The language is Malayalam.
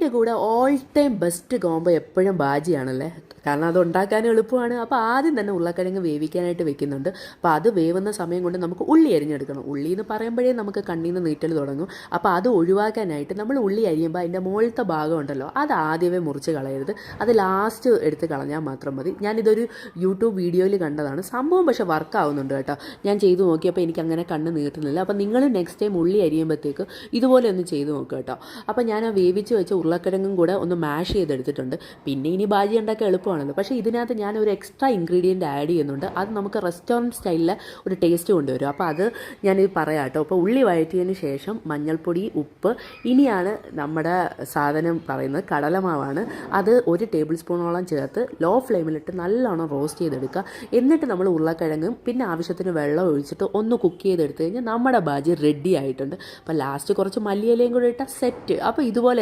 ഇതിൻ്റെ കൂടെ ഓൾ ടൈം ബെസ്റ്റ് കോംബോ എപ്പോഴും ബാജിയാണല്ലേ. കാരണം അത് ഉണ്ടാക്കാൻ എളുപ്പമാണ്. അപ്പോൾ ആദ്യം തന്നെ ഉരുളക്കിഴങ്ങ് വേവിക്കാനായിട്ട് വെക്കുന്നുണ്ട്. അപ്പോൾ അത് വേവുന്ന സമയം കൊണ്ട് നമുക്ക് ഉള്ളി അരിഞ്ഞെടുക്കണം. ഉള്ളി എന്ന് പറയുമ്പോഴേ നമുക്ക് കണ്ണിൽ നിന്ന് നീറ്റൽ തുടങ്ങും. അപ്പോൾ അത് ഒഴിവാക്കാനായിട്ട് നമ്മൾ ഉള്ളി അരിയുമ്പോൾ അതിൻ്റെ മുകളിലത്തെ ഭാഗം ഉണ്ടല്ലോ, അത് ആദ്യമേ മുറിച്ച് കളയരുത്. അത് ലാസ്റ്റ് എടുത്ത് കളഞ്ഞാൽ മാത്രം മതി. ഞാനിതൊരു യൂട്യൂബ് വീഡിയോയിൽ കണ്ടതാണ് സംഭവം, പക്ഷേ വർക്കാവുന്നുണ്ട് കേട്ടോ. ഞാൻ ചെയ്തു നോക്കിയപ്പോൾ എനിക്ക് അങ്ങനെ കണ്ണ് നീട്ടുന്നില്ല. അപ്പോൾ നിങ്ങൾ നെക്സ്റ്റ് ടൈം ഉള്ളി അരിയുമ്പോഴത്തേക്ക് ഇതുപോലെ ഒന്ന് ചെയ്ത് നോക്കുക കേട്ടോ. അപ്പോൾ ഞാൻ ആ വേവിച്ച് വെച്ച ഉരുളക്കിഴങ്ങും കൂടെ ഒന്ന് മാഷ് ചെയ്തെടുത്തിട്ടുണ്ട്. പിന്നെ ഇനി ബാജി ഉണ്ടാക്കാൻ എളുപ്പമാണല്ലോ. പക്ഷേ ഇതിനകത്ത് ഞാൻ ഒരു എക്സ്ട്രാ ഇൻഗ്രീഡിയൻറ്റ് ആഡ് ചെയ്യുന്നുണ്ട്. അത് നമുക്ക് റെസ്റ്റോറൻറ്റ് സ്റ്റൈലിലെ ഒരു ടേസ്റ്റ് കൊണ്ടുവരും. അപ്പോൾ അത് ഞാനിത് പറയാം കേട്ടോ. അപ്പോൾ ഉള്ളി വഴറ്റിയതിന് ശേഷം മഞ്ഞൾപ്പൊടി, ഉപ്പ്, ഇനിയാണ് നമ്മുടെ സാധനം പറയുന്നത് കടലമാവാണ്. അത് 1 ടേബിൾ സ്പൂണോളം ചേർത്ത് ലോ ഫ്ലെയിമിലിട്ട് നല്ലോണം റോസ്റ്റ് ചെയ്തെടുക്കുക. എന്നിട്ട് നമ്മൾ ഉരുളക്കിഴങ്ങും പിന്നെ ആവശ്യത്തിന് വെള്ളം ഒഴിച്ചിട്ട് ഒന്ന് കുക്ക് ചെയ്തെടുത്ത് കഴിഞ്ഞാൽ നമ്മുടെ ബാജി റെഡി ആയിട്ടുണ്ട്. അപ്പോൾ ലാസ്റ്റ് കുറച്ച് മല്ലിയിലയും കൂടെ ഇട്ടാൽ സെറ്റ്. അപ്പോൾ ഇതുപോലെ